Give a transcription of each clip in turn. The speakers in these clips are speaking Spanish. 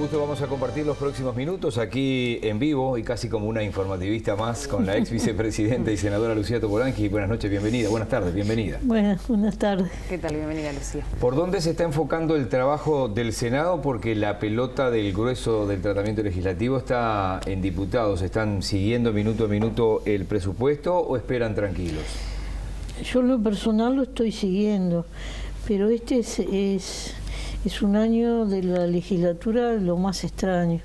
gusto vamos a compartir los próximos minutos aquí en vivo y casi como una informativista más con la ex vicepresidenta y senadora Lucía Topolanqui. Buenas noches, bienvenida. Buenas tardes, bienvenida. Buenas tardes. ¿Qué tal? Bienvenida, Lucía. ¿Por dónde se está enfocando el trabajo del Senado? Porque la pelota del grueso del tratamiento legislativo está en diputados. ¿Están siguiendo minuto a minuto el presupuesto o esperan tranquilos? Yo en lo personal lo estoy siguiendo, pero este es un año de la legislatura lo más extraño.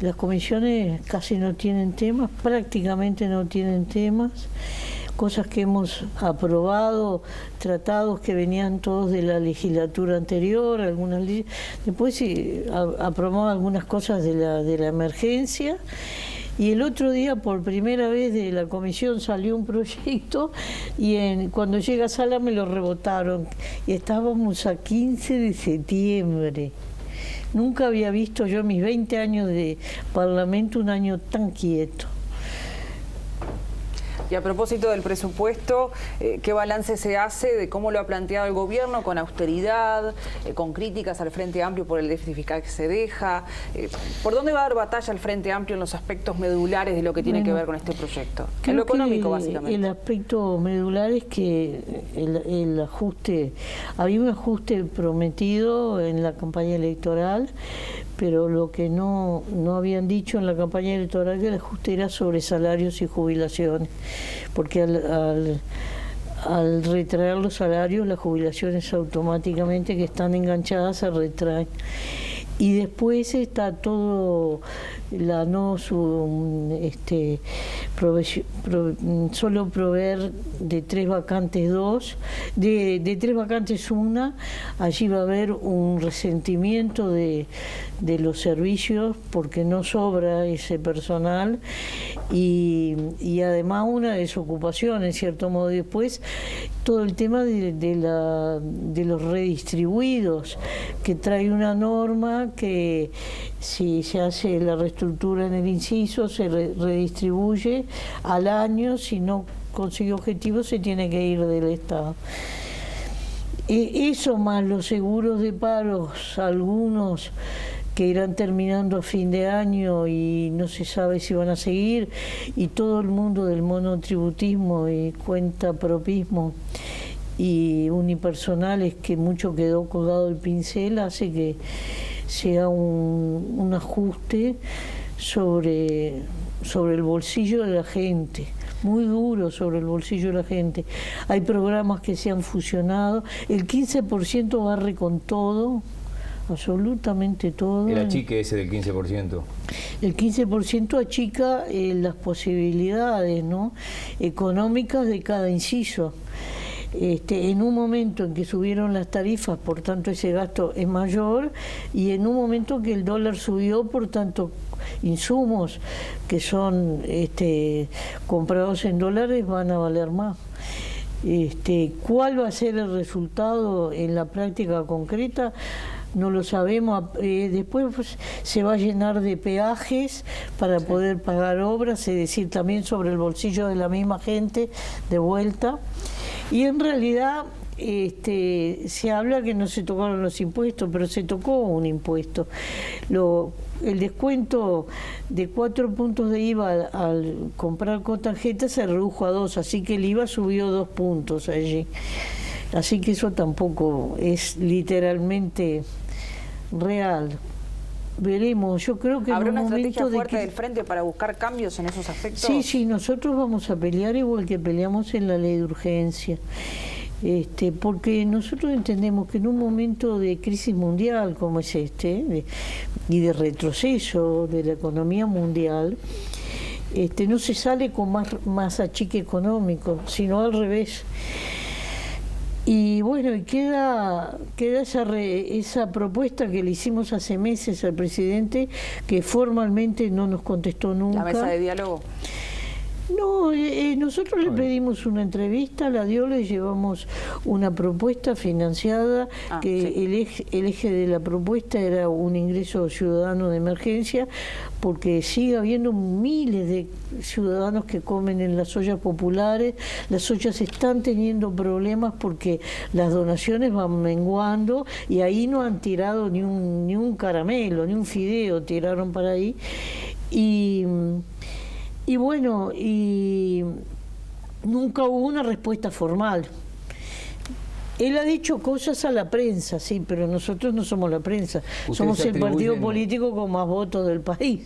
Las comisiones casi no tienen temas, prácticamente no tienen temas, cosas que hemos aprobado, tratados que venían todos de la legislatura anterior, algunas después sí, aprobamos algunas cosas de la emergencia. Y el otro día, por primera vez de la comisión, salió un proyecto y cuando llega a sala me lo rebotaron. Y estábamos a 15 de septiembre. Nunca había visto yo en mis 20 años de parlamento un año tan quieto. Y a propósito del presupuesto, ¿qué balance se hace de cómo lo ha planteado el gobierno con austeridad, con críticas al Frente Amplio por el déficit fiscal que se deja? ¿Por dónde va a dar batalla el Frente Amplio en los aspectos medulares de lo que tiene que ver con este proyecto? En lo económico, básicamente. El aspecto medular es que el ajuste, había un ajuste prometido en la campaña electoral, pero lo que no habían dicho en la campaña electoral que el ajuste era sobre salarios y jubilaciones, porque al retraer los salarios, las jubilaciones automáticamente que están enganchadas se retraen. Y después está todo solo proveer de 3 vacantes 2, de 3 vacantes 1, allí va a haber un resentimiento de los servicios porque no sobra ese personal y además una desocupación en cierto modo. Y después todo el tema de los redistribuidos, que trae una norma que si se hace la reestructura en el inciso se redistribuye al año, si no consigue objetivos se tiene que ir del Estado. Eso más los seguros de paros, algunos que irán terminando a fin de año y no se sabe si van a seguir, y todo el mundo del monotributismo y cuentapropismo y unipersonales, que mucho quedó colgado el pincel, hace que sea un ajuste sobre el bolsillo de la gente, muy duro sobre el bolsillo de la gente. Hay programas que se han fusionado, el 15% barre con todo, absolutamente todo. El achique ese del 15%. El 15% achica las posibilidades, ¿no?, económicas de cada inciso. En un momento en que subieron las tarifas, por tanto ese gasto es mayor, y en un momento que el dólar subió, por tanto insumos que son comprados en dólares van a valer más. ¿Cuál va a ser el resultado en la práctica concreta? No lo sabemos. Después pues, se va a llenar de peajes para poder pagar obras, es decir, también sobre el bolsillo de la misma gente de vuelta. Y en realidad se habla que no se tocaron los impuestos, pero se tocó un impuesto. El descuento de 4 puntos de IVA al comprar con tarjeta se redujo a 2, así que el IVA subió 2 puntos allí. Así que eso tampoco es literalmente real. Veremos, yo creo que ¿habrá una estrategia fuerte del Frente para buscar cambios en esos aspectos? Sí, nosotros vamos a pelear igual que peleamos en la ley de urgencia. Porque nosotros entendemos que en un momento de crisis mundial como es y de retroceso de la economía mundial, no se sale con más achique económico, sino al revés. Y bueno, y queda esa propuesta que le hicimos hace meses al presidente, que formalmente no nos contestó nunca. ¿La mesa de diálogo? No, nosotros le pedimos una entrevista, la dio, le llevamos una propuesta financiada, que sí. El eje de la propuesta era un ingreso ciudadano de emergencia, porque sigue habiendo miles de ciudadanos que comen en las ollas populares. Las ollas están teniendo problemas porque las donaciones van menguando y ahí no han tirado ni un caramelo, ni un fideo tiraron para ahí. Y bueno, y nunca hubo una respuesta formal. Él ha dicho cosas a la prensa, sí, pero nosotros no somos la prensa, somos el partido político con más votos del país.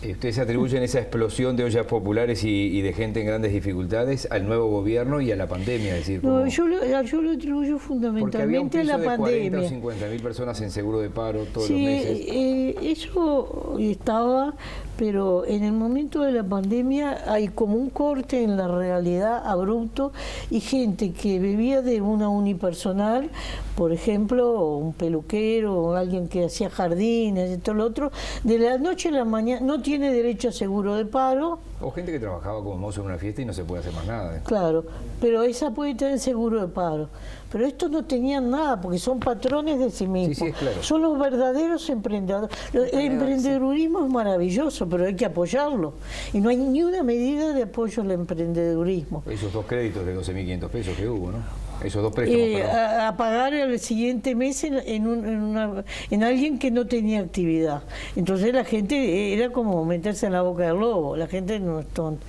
¿Ustedes atribuyen esa explosión de ollas populares y de gente en grandes dificultades al nuevo gobierno y a la pandemia? Es decir, no, yo lo atribuyo fundamentalmente a la pandemia. 40 o 50.000 personas en seguro de paro todos los meses. Eso estaba, pero en el momento de la pandemia hay como un corte en la realidad abrupto, y gente que vivía de una unipersonal, por ejemplo, un peluquero, o alguien que hacía jardines, esto, lo otro, de la noche a la mañana no tiene derecho a seguro de paro. O gente que trabajaba como mozo en una fiesta y no se puede hacer más nada. Claro, pero esa puede tener seguro de paro. Pero estos no tenían nada, porque son patrones de sí mismos. Sí, claro. Son los verdaderos emprendedores. El emprendedurismo es maravilloso, pero hay que apoyarlo. Y no hay ni una medida de apoyo al emprendedurismo. Esos 2 créditos de 12.500 pesos que hubo, ¿no? Esos 2 préstamos. A pagar el siguiente mes en alguien que no tenía actividad. Entonces la gente era como meterse en la boca del lobo. La gente no es tonta.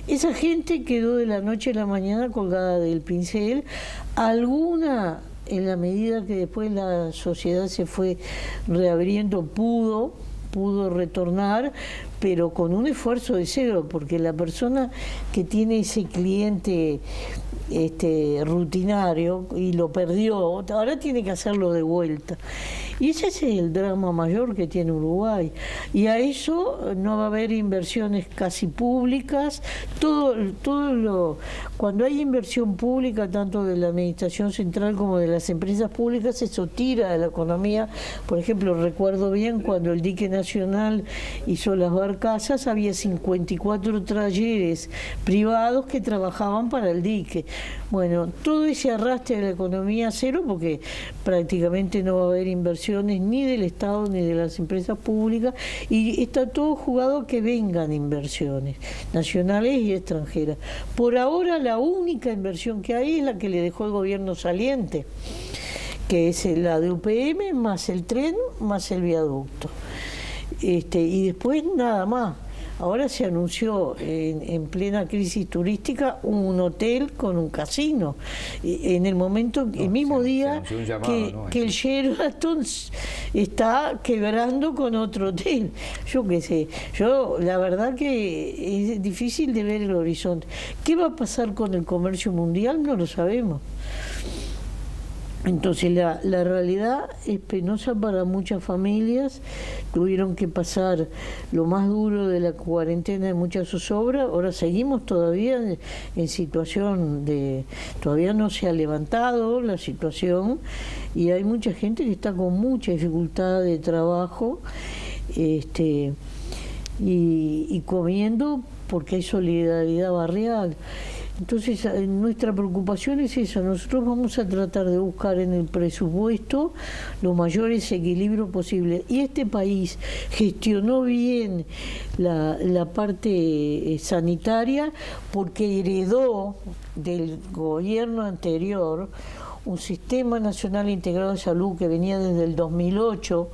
Esa gente quedó de la noche a la mañana colgada del pincel. Alguna, en la medida que después la sociedad se fue reabriendo, pudo retornar, pero con un esfuerzo de cero, porque la persona que tiene ese cliente rutinario y lo perdió, ahora tiene que hacerlo de vuelta. Y ese es el drama mayor que tiene Uruguay. Y a eso no va a haber inversiones casi públicas. Cuando hay inversión pública, tanto de la administración central como de las empresas públicas, eso tira de la economía. Por ejemplo, recuerdo bien cuando el dique nacional hizo las barcazas, había 54 talleres privados que trabajaban para el dique. Bueno, todo ese arrastre de la economía cero, porque prácticamente no va a haber inversión ni del Estado ni de las empresas públicas, y está todo jugado a que vengan inversiones nacionales y extranjeras. Por ahora la única inversión que hay es la que le dejó el gobierno saliente, que es la de UPM, más el tren, más el viaducto. Y después nada más. Ahora se anunció en plena crisis turística un hotel con un casino. En el momento, el mismo día que el Sheraton está quebrando con otro hotel. Yo qué sé, la verdad que es difícil de ver el horizonte. ¿Qué va a pasar con el comercio mundial? No lo sabemos. Entonces la realidad es penosa para muchas familias. Tuvieron que pasar lo más duro de la cuarentena de muchas zozobras. Ahora seguimos todavía en situación todavía no se ha levantado la situación, y hay mucha gente que está con mucha dificultad de trabajo y comiendo, porque hay solidaridad barrial. Entonces, nuestra preocupación es esa. Nosotros vamos a tratar de buscar en el presupuesto los mayores equilibrios posibles. Y este país gestionó bien la parte sanitaria, porque heredó del gobierno anterior un sistema nacional integrado de salud que venía desde el 2008,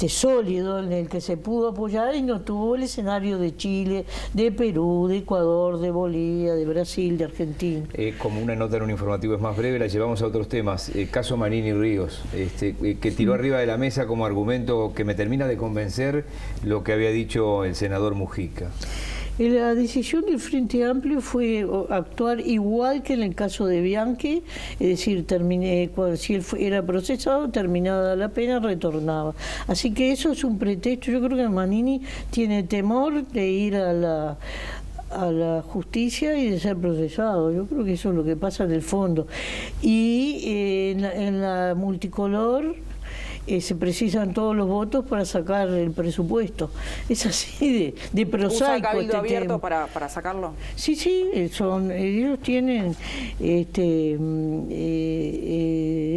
sólido, en el que se pudo apoyar, y no tuvo el escenario de Chile, de Perú, de Ecuador, de Bolivia, de Brasil, de Argentina. Como una nota en un informativo es más breve, la llevamos a otros temas. Caso Manini Ríos, que tiró arriba de la mesa como argumento que me termina de convencer lo que había dicho el senador Mujica. La decisión del Frente Amplio fue actuar igual que en el caso de Bianchi, es decir, si él era procesado, terminada la pena, retornaba. Así que eso es un pretexto. Yo creo que Manini tiene temor de ir a la justicia y de ser procesado. Yo creo que eso es lo que pasa en el fondo. Y en la multicolor se precisan todos los votos para sacar el presupuesto. Es así de prosaico. ¿Usa Cabildo abierto tema. para sacarlo? Sí, ellos tienen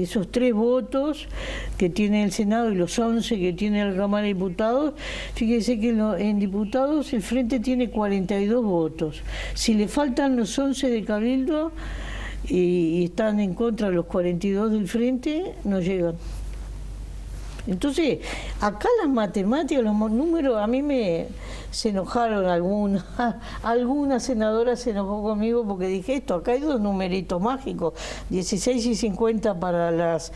esos 3 votos que tiene el Senado y los 11 que tiene la Cámara de Diputados. Fíjese que en diputados el Frente tiene 42 votos. Si le faltan los 11 de Cabildo y están en contra los 42 del Frente, no llegan. Entonces, acá las matemáticas, los números, a mí se enojaron alguna senadora se enojó conmigo porque dije esto, acá hay 2 numeritos mágicos, 16 y 50 para las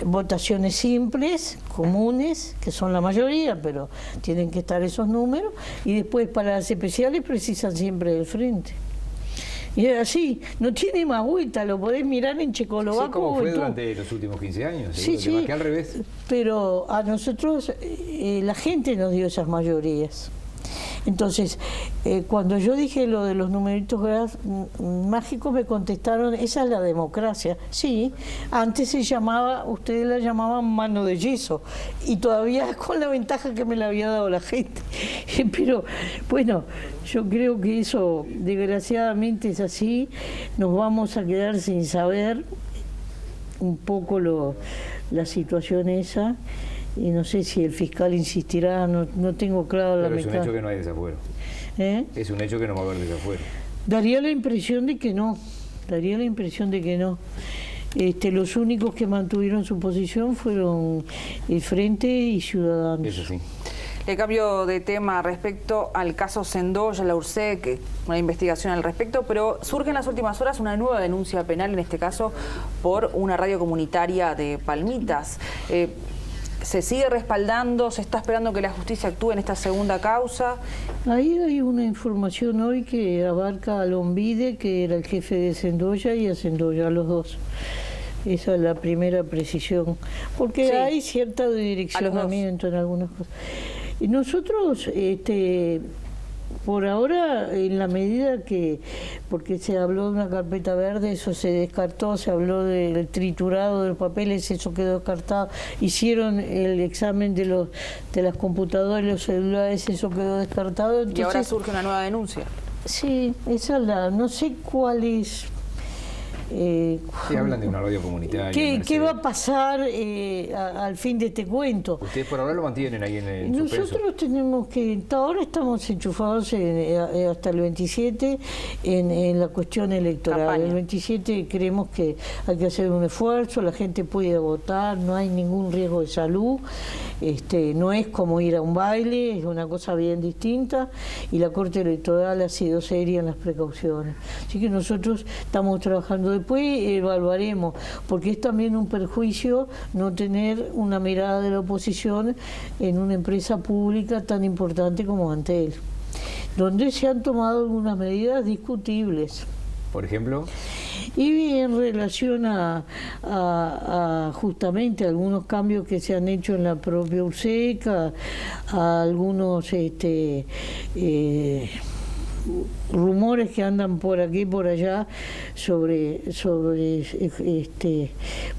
votaciones simples, comunes, que son la mayoría, pero tienen que estar esos números, y después para las especiales precisan siempre del Frente. Y es así, no tiene más vuelta, lo podés mirar en Checoslovaquia. Sí, como fue durante los últimos 15 años, sí, que al revés. Pero a nosotros la gente nos dio esas mayorías. Entonces, cuando yo dije lo de los numeritos mágicos, me contestaron, esa es la democracia. Sí, antes se llamaba, ustedes la llamaban mano de yeso, y todavía con la ventaja que me la había dado la gente. Pero bueno, yo creo que eso desgraciadamente es así, nos vamos a quedar sin saber un poco la situación esa. Y no sé si el fiscal insistirá, no tengo claro la mecánica. Pero es un hecho que no hay desafuero. Es un hecho que no va a haber desafuero. Daría la impresión de que no, los únicos que mantuvieron su posición fueron el Frente y Ciudadanos. Eso sí. Le cambio de tema respecto al caso Sendoya, la URSEC, una investigación al respecto, pero surge en las últimas horas una nueva denuncia penal, en este caso por una radio comunitaria de Palmitas. ¿Se sigue respaldando? ¿Se está esperando que la justicia actúe en esta segunda causa? Ahí hay una información hoy que abarca a Lombide, que era el jefe de Sendoya, y a Sendoya, a los 2. Esa es la primera precisión, porque sí, hay cierto direccionamiento en algunas cosas. Y nosotros, por ahora, en la medida que, porque se habló de una carpeta verde, eso se descartó, se habló del triturado de los papeles, eso quedó descartado, hicieron el examen de las computadoras y los celulares, eso quedó descartado. Entonces, y ahora surge una nueva denuncia. Sí, esa no sé cuál es. Sí, hablan de una radio comunitaria. ¿Qué va a pasar al fin de este cuento? Ustedes por ahora lo mantienen ahí en Nosotros suspenso. tenemos que, ahora estamos enchufados hasta el 27 en la cuestión electoral. Campaña. El 27 creemos que hay que hacer un esfuerzo, la gente puede votar, no hay ningún riesgo de salud, no es como ir a un baile, es una cosa bien distinta, y la Corte Electoral ha sido seria en las precauciones. Así que nosotros estamos trabajando. Después evaluaremos, porque es también un perjuicio no tener una mirada de la oposición en una empresa pública tan importante como Antel, donde se han tomado algunas medidas discutibles. ¿Por ejemplo? Y en relación a justamente algunos cambios que se han hecho en la propia URSEC, a algunos rumores que andan por aquí y por allá sobre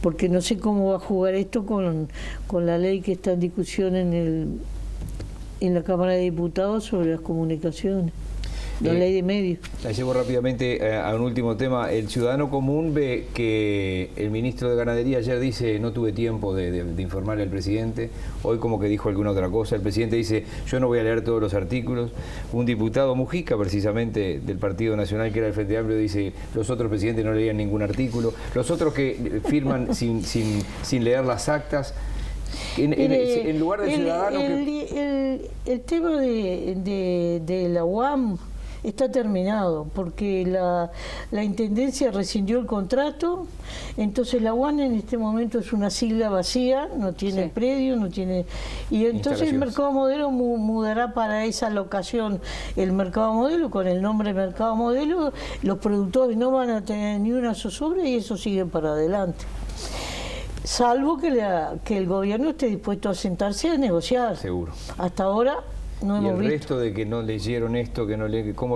porque no sé cómo va a jugar esto con la ley que está en discusión en la Cámara de Diputados sobre las comunicaciones. La ley de medios. La llevo rápidamente a un último tema. El ciudadano común ve que el ministro de Ganadería ayer dice no tuve tiempo de informarle al presidente, hoy como que dijo alguna otra cosa. El presidente dice yo no voy a leer todos los artículos. Un diputado, Mujica precisamente del Partido Nacional, que era el Frente Amplio, dice los otros presidentes no leían ningún artículo. Los otros que firman sin leer las actas. En lugar del ciudadano... El tema de la UAM está terminado, porque la Intendencia rescindió el contrato, entonces la UAM en este momento es una sigla vacía, no tiene predio, no tiene... Y entonces el Mercado Modelo mudará para esa locación el Mercado Modelo, con el nombre Mercado Modelo, los productores no van a tener ni una zozobra y eso sigue para adelante. Salvo que el gobierno esté dispuesto a sentarse a negociar. Seguro. Hasta ahora no hemos visto. Y el resto de que no leyeron esto, que no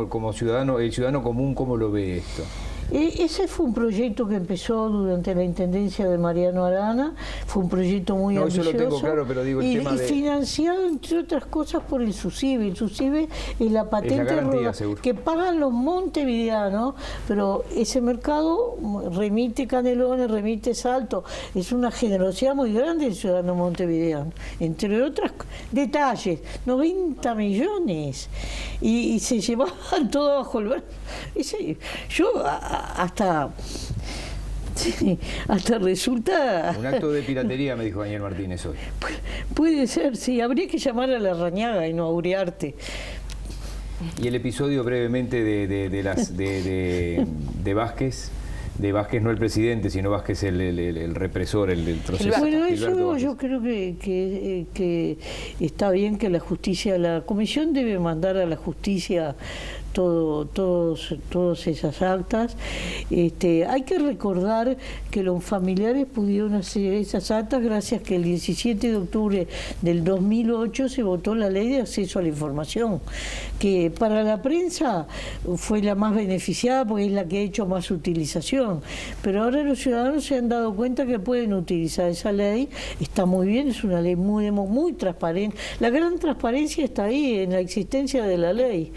como ciudadano, el ciudadano común, ¿cómo lo ve esto? Ese fue un proyecto que empezó durante la intendencia de Mariano Arana, fue un proyecto muy ambicioso. Eso lo tengo claro, pero digo el tema de... financiado, entre otras cosas, por el SUSIBE. El SUSIBE es la patente garantía, seguro, que pagan los montevideanos, pero ese mercado remite Canelones, remite Salto. Es una generosidad muy grande del ciudadano montevideano. Entre otros detalles, 90 millones. Y se llevaban todo bajo el brazo. Yo hasta resulta... Un acto de piratería, me dijo Daniel Martínez hoy. Puede ser, sí. Habría que llamar a Larrañaga y no a Uriarte. Y el episodio brevemente de Vázquez. De Vázquez no el presidente, sino Vázquez el represor, el proceso. Bueno, eso yo creo que está bien que la justicia, la comisión debe mandar a la justicia todas esas actas. Hay que recordar que los familiares pudieron hacer esas actas gracias que el 17 de octubre del 2008 se votó la ley de acceso a la información, que para la prensa fue la más beneficiada porque es la que ha hecho más utilización, pero ahora los ciudadanos se han dado cuenta que pueden utilizar esa ley. Está muy bien, es una ley muy transparente. La gran transparencia está ahí, en la existencia de la ley.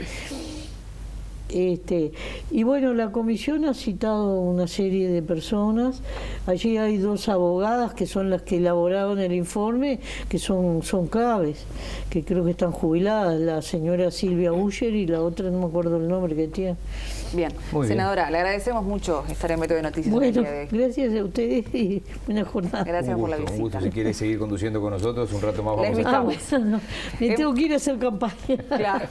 Y bueno, la comisión ha citado una serie de personas. Allí hay 2 abogadas que son las que elaboraron el informe, que son claves, que creo que están jubiladas, la señora Silvia Uller y la otra no me acuerdo el nombre que tiene. Bien, muy senadora, bien. Le agradecemos mucho estar en Método de Noticias. Bueno, el día de hoy. Gracias a ustedes y buena jornada. Gracias por la visita. Un gusto, si quiere seguir conduciendo con nosotros, un rato más vamos a La estar. invitamos. Me tengo que ir a hacer campaña. Claro.